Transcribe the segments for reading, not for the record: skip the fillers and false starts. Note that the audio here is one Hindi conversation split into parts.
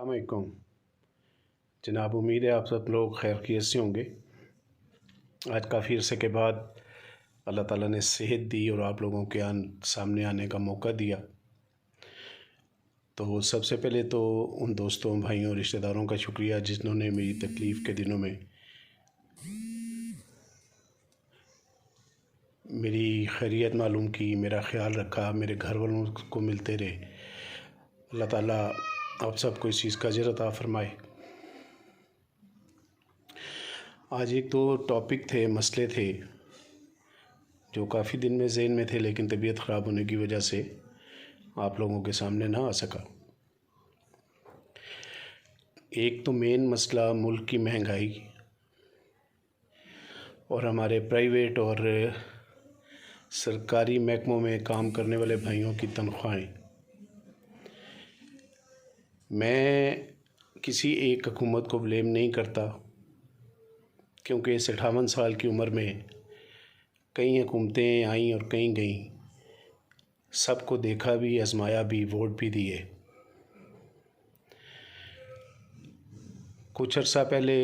अस्सलामुअलैकुम जनाब। उम्मीद है आप सब लोग खैरियत से होंगे। आज काफ़ी अरसे के बाद अल्लाह ताला ने सेहत दी और आप लोगों के सामने आने का मौका दिया। तो सबसे पहले तो उन दोस्तों, भाइयों और रिश्तेदारों का शुक्रिया जिन्होंने मेरी तकलीफ़ के दिनों में मेरी खैरियत मालूम की, मेरा ख्याल रखा, मेरे घर वालों को मिलते रहे। अल्लाह ताला आप सबको इस चीज़ का अजर अता फ़रमाए। आज एक तो टॉपिक थे, मसले थे जो काफ़ी दिन में ज़हन में थे, लेकिन तबीयत ख़राब होने की वजह से आप लोगों के सामने ना आ सका। एक तो मेन मसला मुल्क की महंगाई और हमारे प्राइवेट और सरकारी महकमों में काम करने वाले भाइयों की तनख्वाहें। मैं किसी एक हुकूमत को ब्लेम नहीं करता, क्योंकि इस 58 साल की उम्र में कई हुकूमतें आईं और कई गईं, सबको देखा भी, आजमाया भी, वोट भी दिए। कुछ अर्सा पहले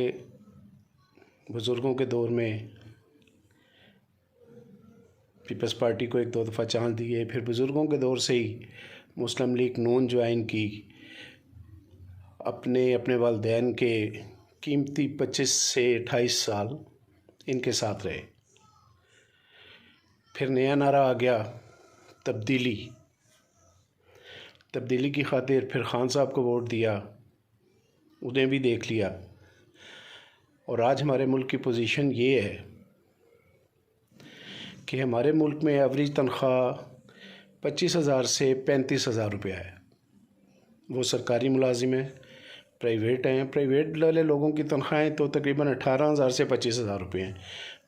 बुज़ुर्गों के दौर में पीपल्स पार्टी को एक दो दफ़ा चांस दिए, फिर बुज़ुर्गों के दौर से ही मुस्लिम लीग नून ज्वाइन की, अपने वालिदैन के कीमती 25 से 28 साल इनके साथ रहे। फिर नया नारा आ गया, तब्दीली की खातिर फिर खान साहब को वोट दिया, उन्हें भी देख लिया। और आज हमारे मुल्क की पोजीशन ये है कि हमारे मुल्क में एवरेज तनख्वाह 25,000 से 35,000 रुपया है। वो सरकारी मुलाजिम हैं, प्राइवेट हैं। प्राइवेट वाले लोगों की तनख्वाहें तो तकरीबन 18,000 से 25,000 रुपये हैं।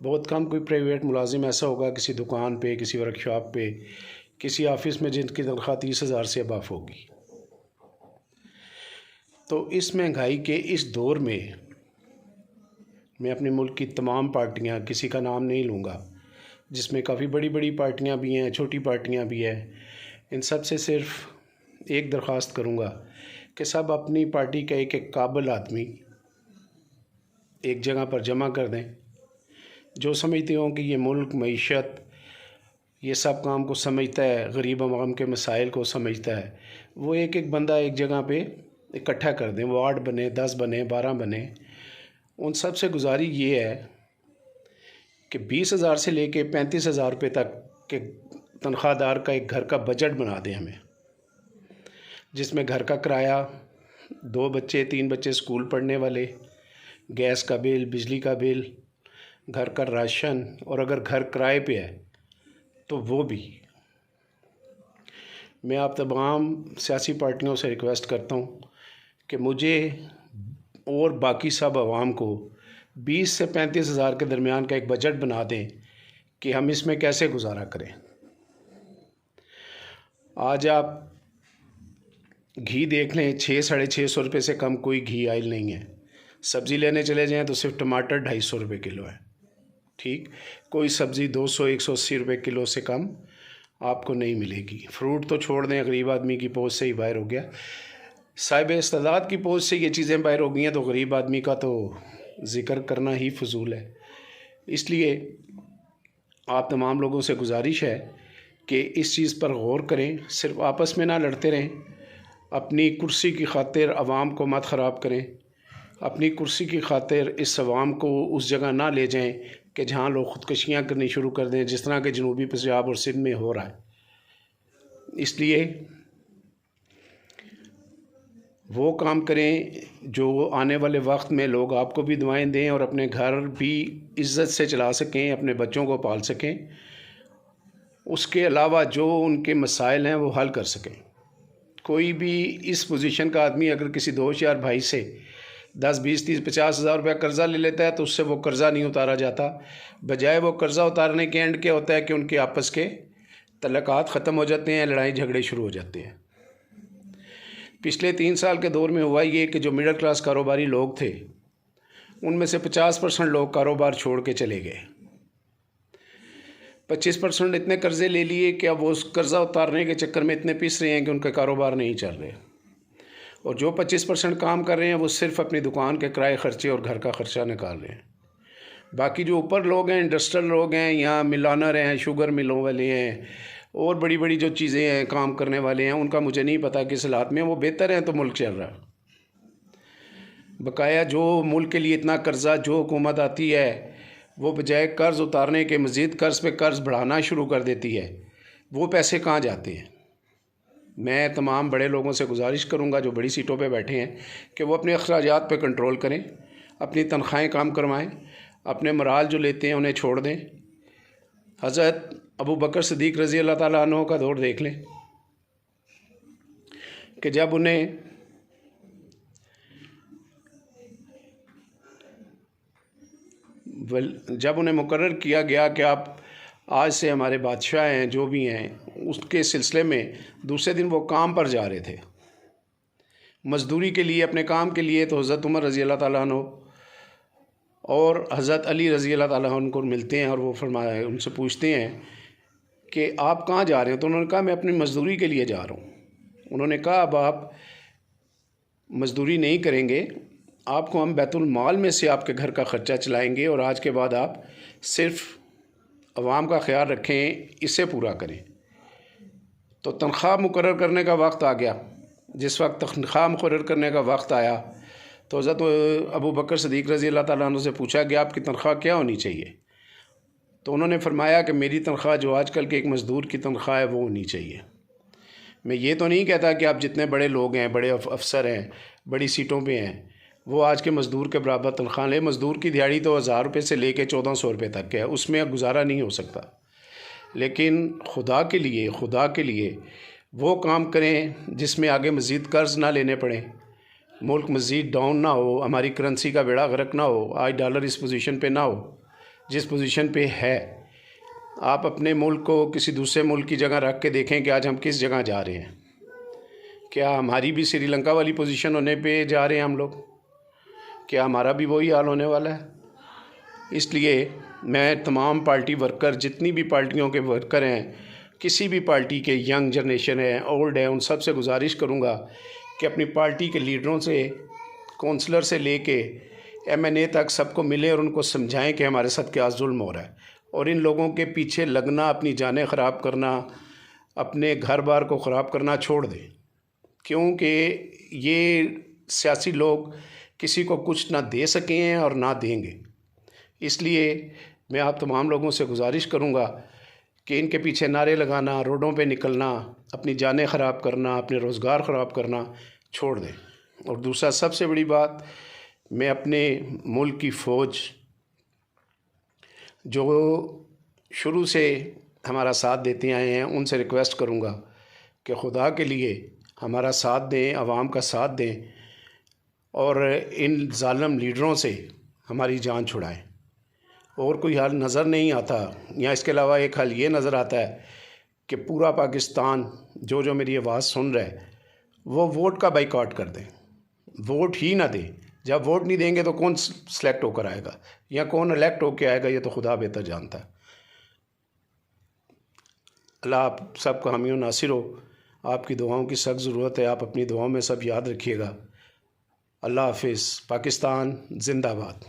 बहुत कम कोई प्राइवेट मुलाजिम ऐसा होगा किसी दुकान पे, किसी वर्कशॉप पे, किसी ऑफिस में जिनकी तनख्वाह 30,000 से अबाफ होगी। तो इस महंगाई के इस दौर में मैं अपने मुल्क की तमाम पार्टियां, किसी का नाम नहीं लूँगा, जिसमें काफ़ी बड़ी बड़ी पार्टियां भी हैं, छोटी पार्टियां भी हैं, इन सब से सिर्फ एक दरख्वास्त करूँगा कि सब अपनी पार्टी का एक एक काबिल आदमी एक जगह पर जमा कर दें, जो समझते हों कि ये मुल्क, मईशत, ये सब काम को समझता है, गरीब अवाम के मसाइल को समझता है, वो एक एक बंदा एक जगह पे इकट्ठा कर दें। वो 8 बने, 10 बने, 12 बने। उन सब से गुजारिश ये है कि 20,000 से लेके 35,000 रुपये तक के तनख्वाहदार का एक घर का बजट बना दें हमें, जिसमें घर का किराया, 2 बच्चे 3 बच्चे स्कूल पढ़ने वाले, गैस का बिल, बिजली का बिल, घर का राशन, और अगर घर किराए पे है तो वो भी। मैं आप तमाम सियासी पार्टियों से रिक्वेस्ट करता हूँ कि मुझे और बाकी सब आवाम को 20 से 35,000 के दरमियान का एक बजट बना दें कि हम इसमें कैसे गुजारा करें। आज आप घी देख लें, 600-650 रुपये से कम कोई घी आयल नहीं है। सब्ज़ी लेने चले जाएँ तो सिर्फ टमाटर 250 रुपये किलो है। ठीक, कोई सब्ज़ी 200-180 रुपये किलो से कम आपको नहीं मिलेगी। फ्रूट तो छोड़ दें, गरीब आदमी की पहुंच से ही बाहर हो गया। साहिब इस्तेदाद की पहुंच से ये चीज़ें बाहर हो गई हैं, तो गरीब आदमी का तो ज़िक्र करना ही फजूल है। इसलिए आप तमाम लोगों से गुजारिश है कि इस चीज़ पर गौर करें, सिर्फ आपस में ना लड़ते रहें, अपनी कुर्सी की खातिर अवाम को मत ख़राब करें, अपनी कुर्सी की खातिर इस अवाम को उस जगह ना ले जाएं कि जहाँ लोग ख़ुदकशियाँ करनी शुरू कर दें, जिस तरह के जनूबी पंजाब और सिंध में हो रहा है। इसलिए वो काम करें जो आने वाले वक्त में लोग आपको भी दुआएं दें और अपने घर भी इज़्ज़त से चला सकें, अपने बच्चों को पाल सकें। उसके अलावा जो उनके मसाइल हैं वो हल कर सकें। कोई भी इस पोजीशन का आदमी अगर किसी दोस्त यार भाई से 10, 20, 30, 50,000 रुपया कर्ज़ा ले लेता है तो उससे वो कर्ज़ा नहीं उतारा जाता। बजाय वो कर्ज़ा उतारने के एंड क्या होता है कि उनके आपस के तल्लुकात ख़त्म हो जाते हैं, लड़ाई झगड़े शुरू हो जाते हैं। पिछले 3 साल के दौर में हुआ ये कि जो मिडिल क्लास कारोबारी लोग थे, उनमें से 50% लोग कारोबार छोड़ के चले गए। 25% इतने कर्ज़े ले लिए कि अब वो उस कर्ज़ा उतारने के चक्कर में इतने पिस रहे हैं कि उनके कारोबार नहीं चल रहे। और जो 25% काम कर रहे हैं वो सिर्फ अपनी दुकान के किराए खर्चे और घर का ख़र्चा निकाल रहे हैं। बाकी जो ऊपर लोग हैं, इंडस्ट्रियल लोग हैं, यहाँ मिलानर हैं, शुगर मिलों वाले हैं और बड़ी बड़ी जो चीज़ें हैं, काम करने वाले हैं, उनका मुझे नहीं पता किस हालात में वो बेहतर हैं तो मुल्क चल रहा है। बकाया जो मुल्क के लिए इतना कर्ज़ा जो हुकूमत आती है वो बजाय कर्ज़ उतारने के मज़ीद कर्ज़ पे कर्ज़ बढ़ाना शुरू कर देती है। वो पैसे कहाँ जाते हैं? मैं तमाम बड़े लोगों से गुजारिश करूंगा जो बड़ी सीटों पे बैठे हैं कि वो अपने अखराजात पे कंट्रोल करें, अपनी तनख्वाहें काम करवाएं, अपने मराल जो लेते हैं उन्हें छोड़ दें। हज़रत अबू बकर सिद्दीक़ रज़ी अल्लाह ताला अन्हु का दौर देख लें कि जब उन्हें मुकर्रर किया गया कि आप आज से हमारे बादशाह हैं, जो भी हैं, उसके सिलसिले में दूसरे दिन वो काम पर जा रहे थे मज़दूरी के लिए, अपने काम के लिए। तो हज़रत उमर रज़ी अल्लाह ताला अन्हु और हज़रत अली रज़ी अल्लाह ताला अन्हु उनको मिलते हैं और वो फरमाया, उनसे पूछते हैं कि आप कहाँ जा रहे हो? तो उन्होंने कहा मैं अपनी मज़दूरी के लिए जा रहा हूँ। उन्होंने कहा अब आप मज़दूरी नहीं करेंगे, आपको हम बैतुल माल में से आपके घर का ख़र्चा चलाएँगे और आज के बाद आप सिर्फ़ अवाम का ख्याल रखें, इससे पूरा करें। तो तनख्वाह मुकर्रर करने का वक्त आ गया। जिस वक्त तनख्वाह मुकर्रर करने का वक्त आया तो हज़रत अबू बकर सिद्दीक़ रज़ी अल्लाह ताला अन्हु से पूछा कि आपकी तनख्वाह क्या होनी चाहिए? तो उन्होंने फरमाया कि मेरी तनख्वाह जो आजकल के एक मज़दूर की तनख्वाह है वो होनी चाहिए। मैं ये तो नहीं कहता कि आप जितने बड़े लोग हैं, बड़े अफसर हैं, बड़ी सीटों पे हैं, वो आज के मज़दूर के बराबर तनख्वाह लें। मज़दूर की दिहाड़ी तो 1000 रुपये से लेके 1400 रुपये तक है, उसमें अब गुजारा नहीं हो सकता। लेकिन खुदा के लिए वो काम करें जिसमें आगे मज़ीद कर्ज़ ना लेने पड़े, मुल्क मज़ीद डाउन ना हो, हमारी करेंसी का बेड़ा गर्क ना हो, आज डॉलर इस पोजीशन पे ना हो जिस पोजीशन पे है। आप अपने मुल्क को किसी दूसरे मुल्क की जगह रख के देखें कि आज हम किस जगह जा रहे हैं। क्या हमारी भी श्रीलंका वाली पोजीशन होने पे जा रहे हैं हम लोग? क्या हमारा भी वही हाल होने वाला है? इसलिए मैं तमाम पार्टी वर्कर, जितनी भी पार्टियों के वर्कर हैं, किसी भी पार्टी के, यंग जनरेशन है, ओल्ड है, उन सब से गुजारिश करूँगा कि अपनी पार्टी के लीडरों से, कौंसलर से लेके MNA तक सबको मिले और उनको समझाएं कि हमारे साथ क्या जुल्म हो रहा है। और इन लोगों के पीछे लगना, अपनी जानें ख़राब करना, अपने घर बार को ख़राब करना छोड़ दें, क्योंकि ये सियासी लोग किसी को कुछ ना दे सके हैं और ना देंगे। इसलिए मैं आप तमाम लोगों से गुजारिश करूँगा कि इनके पीछे नारे लगाना, रोडों पे निकलना, अपनी जानें ख़राब करना, अपने रोज़गार ख़राब करना छोड़ दें। और दूसरा सबसे बड़ी बात, मैं अपने मुल्क की फ़ौज जो शुरू से हमारा साथ देते आए हैं उनसे रिक्वेस्ट करूँगा कि खुदा के लिए हमारा साथ दें, आवाम का साथ दें और इन ज़ालिम लीडरों से हमारी जान छुड़ाएं। और कोई हल नज़र नहीं आता। या इसके अलावा एक हल ये नज़र आता है कि पूरा पाकिस्तान जो मेरी आवाज़ सुन रहा है वो वोट का बाइकआउट कर दें, वोट ही ना दें। जब वोट नहीं देंगे तो कौन सेलेक्ट होकर आएगा या कौन इलेक्ट होकर आएगा, ये तो खुदा बेहतर जानता है। अल्लाह आप सबका हामी व नासिर हो। आपकी दुआओं की सख्त ज़रूरत है। आप अपनी दुआओं में सब याद रखिएगा। अल्लाह हाफिज़। पाकिस्तान जिंदाबाद।